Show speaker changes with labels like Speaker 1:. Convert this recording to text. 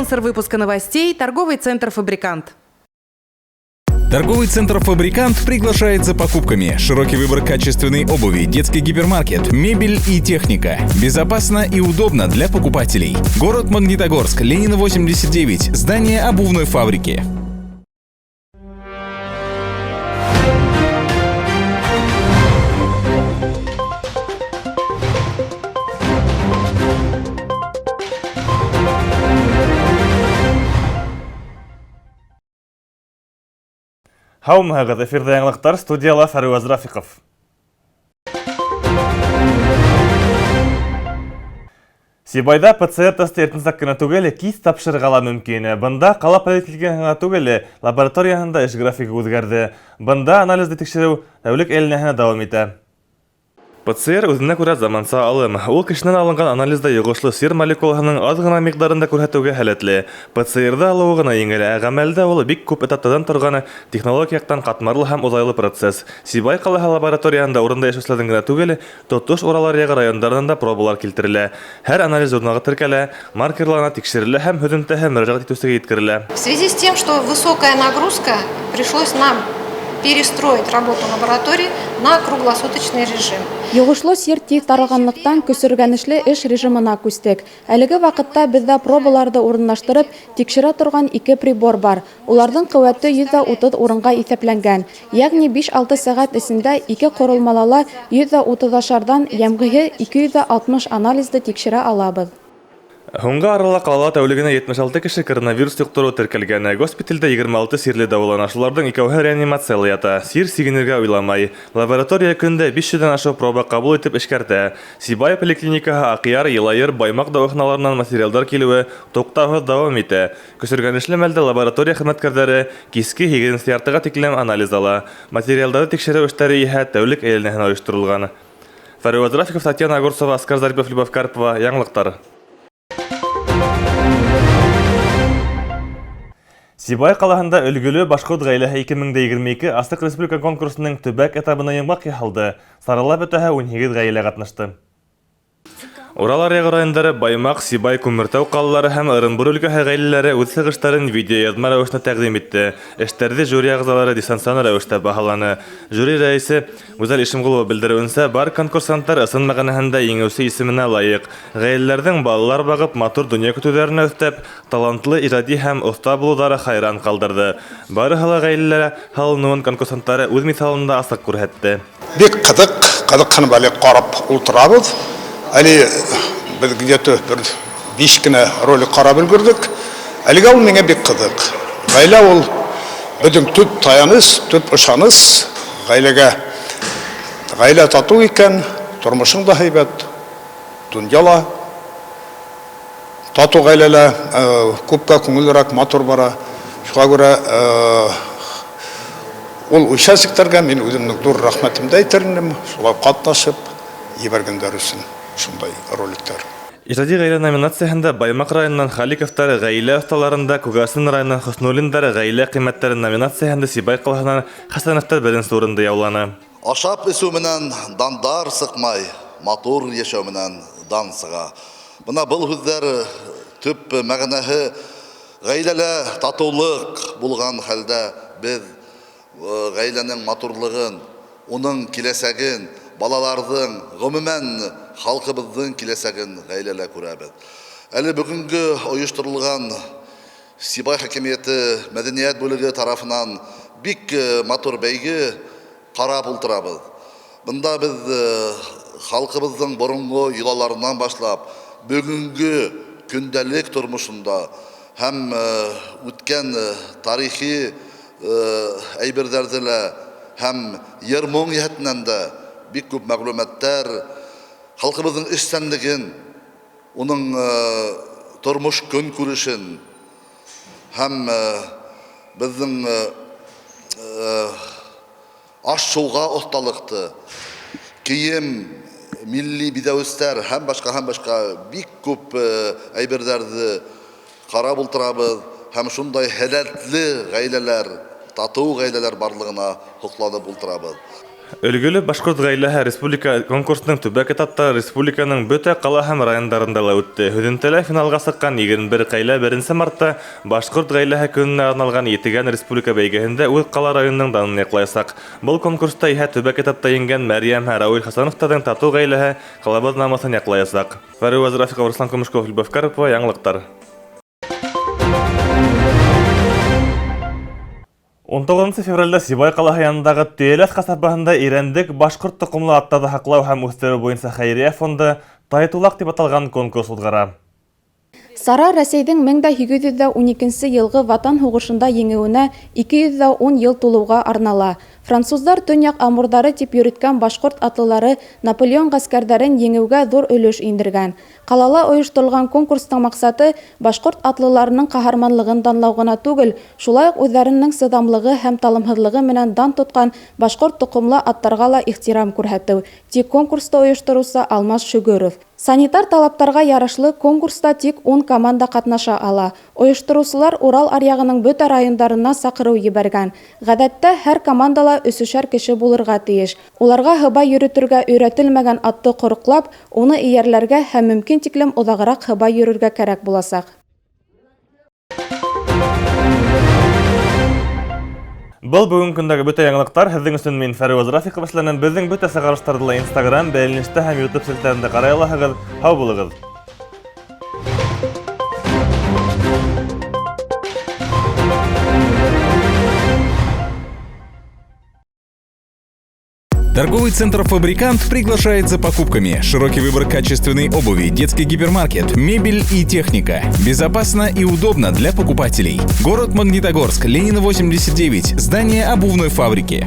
Speaker 1: Спонсор выпуска новостей – торговый центр «Фабрикант».
Speaker 2: Торговый центр «Фабрикант» приглашает за покупками. Широкий выбор качественной обуви, детский гипермаркет, мебель и техника. Безопасно и удобно для покупателей. Город Магнитогорск, Ленина 89, здание обувной фабрики.
Speaker 3: Хаумағыз, эфирді яңлықтар, студияла Фаруаз Рафиков. Сибайда ПЦР тесті ертінсақ кіні түгелі кейс тапшырғала мүмкені. Бұнда қала поликлиникасына түгелі лабораториясында іш графигі өзгерді. Бұнда анализді текшеру тәулік әлінәхіне давам еті. ПЦР өзіне көрі заманса алым. Ол кішінен алынған анализда еғышлы сир молекуласының аз ғына миқдарында көрсетуге хәлетлі. ПЦРді алуығына еңгілі әғамәлді ол бик көп этаптадан тұрғаны технологияқтан қатмарлы һәм ұзайлы процесс. Сибай қалаға лабораторияында орында ешіслердің ғына түгелі, тотуш оралар яғы райондарында пробалар келтірілі. Әр анализ орнағы тіркелі, маркерларына текшерілі һәм хөдінті һәм мөрәжат етусіге еткірілі.
Speaker 4: В связи с тем, что высокая нагрузка, пришлось нам перестроить работу лаборатории на круглосуточный режим.
Speaker 5: Йогышлы сир тиз таралганлыктан көсөргәнешле эш режимына күстек. Әлеге вакытта бездә пробаларды урынлаштырып, тикшерә торган 2 прибор бар. Уларның куәте 130 урынга исәпләнгән. Ягъни 5-6 сәгать эчендә 2 корылмалала 130 ашардан ямгыһы 260 анализды тикшерә алабыз.
Speaker 3: Хунга арала қалала тәулігіне 76 кіші коронавирус юқтыру тіркелгені. Госпитальда 26 сирлі дауылан ашылардың икәуһі реанимациялы ята. Сир сигенерге ойламай. Лаборатория күнде 500-ден ашу проба қабыл етіп ішкәрті. Сибай поликлиникаға Ақияр, Елайыр, Баймақ дауыхналарынан материалдар келуі тоқтауы давам еті. Көсіргәнешлі мәлді лаборатория хезмәткәрләре киске 7 яртыға тиклем анализ ала. Материалдарды текшеру эштәре иһә тәулік әйләнәһенә оештырылган. Фаруаз Рафиков, Татьяна Огурцова, Оскар Зарипов, Любовь Карпова, яңлыктар. Сибай қалаһында өлгілі башқұрт ғайләһі 2022 Астық Республика конкурсының төбәк этабына еңбақ яһалды. Саралап өтәһә 18 ғайлә катнашты. Урал яғы райондары Баймақ, Сибай, Күмертау қалалары һәм Ырынбур өлкәһе ғаиләләре үз сығыштарын видеоязма рәвешендә тәкъдим итте. Эштәрде жюри ағзалары дистанцион рәвештә баһаланы. Жюри рәисе Гүзәл Ишемгулова белдереүенсә, бар конкурсанттар ысын мәгънәһендә еңеүсе исеменә лайык. Ғаиләләрҙең балалар бағып, матур дөнья көтүҙәренә өҫтәп, талантлы ижади һәм оҫта булыуҙары хайран ҡалдырҙы. Барыһы ла ғаиләләр һалыныуын конкурсанттары үҙ миҫалында асыҡ күрһәтте.
Speaker 6: Бик ҡыҙыҡ бәле ҡарап ултырабыҙ. Әле біз где-то 5 кенә ролик ҡарап өлгөрҙөк. Әлегә ул миңә бик ҡыҙыҡ. Ғаилә ул беҙҙең төп таяныс, төп ышаныс. Ғаилә татыу икән, тормошың да һәйбәт, донъя ла татыу ғаиләлә күпкә күңеллерәк матур бара. Шуға күрә ул участниктарга мин үҙемнең ҙур рәхмәтемде әйтер инем. Шулай ҡатнашып ебәргәндәр өсөн шундай роликтар.
Speaker 3: Ижади ғаилә номинацияһында Баймақ районынан Халиковтары ғаилә оҫталарында, Күгасин районынан Хөснуллиндары ғаилә ҡиммәттәре номинацияһында Сибай ҡалаһынан Хәсәновтар беренсе урынды яуланы.
Speaker 7: Ашап эсеү менән дандар сыҡмай, матур йәшәү менән дан сыға. Бына был һүҙҙәр төп мәғәнәһе ғаиләлә татыулык булған хәлдә беҙ ғаиләнең матурлығын, уның киләсәген, балаларҙың, ғөмүмән халҡыбыҙҙың киләсәген ғаиләлә күрәбеҙ. Әле бөгөнгө ойоштырылған Сибай хакимиәте мәҙәниәт бүлеге тарафынан бик матур бәйге ҡарап ултырабыҙ. Бында беҙ халҡыбыҙҙың боронғо йолаларынан башлап, бөгөнгө көндәлек тормошонда һәм үткән тарихи әйберҙәрҙе лә һәм йыр-моң йәһәтенән дә бик күп мәғлүмәттәр, халҡыбыҙҙың эшсәнлеген, уның тормош көн күрешен һәм беҙҙең аш-шыуға оҫталыҡты, кейем, милли биҙәүестәр һәм башҡа бик күп әйберҙәрҙе ҡарап ултырабыҙ һәм шундай һәләтле ғаиләләр, татыу ғаиләләр барлығына һоҡланып ултырабыҙ.
Speaker 3: Өлгөлі Башқұрт ғайләһә республика конкурсының төбәк этапта республиканың бөтә ҡала һәм райондарында ла үтте. Һөҙөмтәлә финалға сыҡҡан 21 ҡаилә 1 мартта Башҡорт ғайләһе көнөнә арналған етегән республика бәйгеһендә үҙ ҡала районының данын яҡлаясаҡ. Был конкурста иһә төбәк этапта еңгән Мәрйәм һәм Рауил Хасановтарҙың татыу ғайләһе ҡалабыҙ намыҫын яҡлаясаҡ. Фәреүәз Рафиҡов, Руслан Көмөшков, Любовь Карпова, яңылыҡтар. 19 февральдә Сибай ҡалаһы янындағы Төйәләс ҡасабаһында Ирәндек башҡорт тоҡомло аттарҙы һаҡлау һәм үҫтереү буйынса хәйриә фонды Тайтулаҡ дип аталған конкурс уҙғара.
Speaker 5: Сара Рәсәйҙең 1812 йылғы Ватан һуғышында еңеүенә 210 йыл тулыуға арнала. Француздар төньяҡ амурҙары тип йөрөткән башҡорт атлылары Наполеон ғәскәрҙәрен еңеүгә ҙур өлөш индергән. Ҡалала ойошторолған конкурстың маҡсаты башҡорт атлыларының ҡаһарманлығын данлау ғына түгел, шулай уҡ үҙҙәренең сыҙамлығы һәм талымһыҙлығы менән дан тотҡан башҡорт тоҡомло аттарға ла ихтирам күрһәтеү, ти конкурсты ойоштороусы Алмаз Шөгөров. Санитар талаптарға ярашлы конкурста тик 10 команда ҡатнаша ала. Ойоштороусылар Урал аръяғының бөтә райондарына саҡырыу ебәргән. Ғәҙәттә, һәр командала 3-шәр кеше булырға тейеш. Уларға һыбай йөрөтөргә өйрәтелмәгән атты ҡороҡлап, уны эйәрләргә һәм мөмкин тиклем оҙағыраҡ һыбай йөрөргә кәрәк буласаҡ.
Speaker 3: Был бүгін көндәге бөтә яңылыҡтар. Һеҙҙең өсөн мин Фәреүәз Рафиҡов эшләнәм. Беҙҙең бөтә сығарыштарҙы ла Instagram, бәйләнештә һәм YouTube селтәрендә ҡарай алаһығыҙ. Һау булығыҙ.
Speaker 2: Торговый центр «Фабрикант» приглашает за покупками. Широкий выбор качественной обуви, детский гипермаркет, мебель и техника. Безопасно и удобно для покупателей. Город Магнитогорск, Ленина 89, здание обувной фабрики.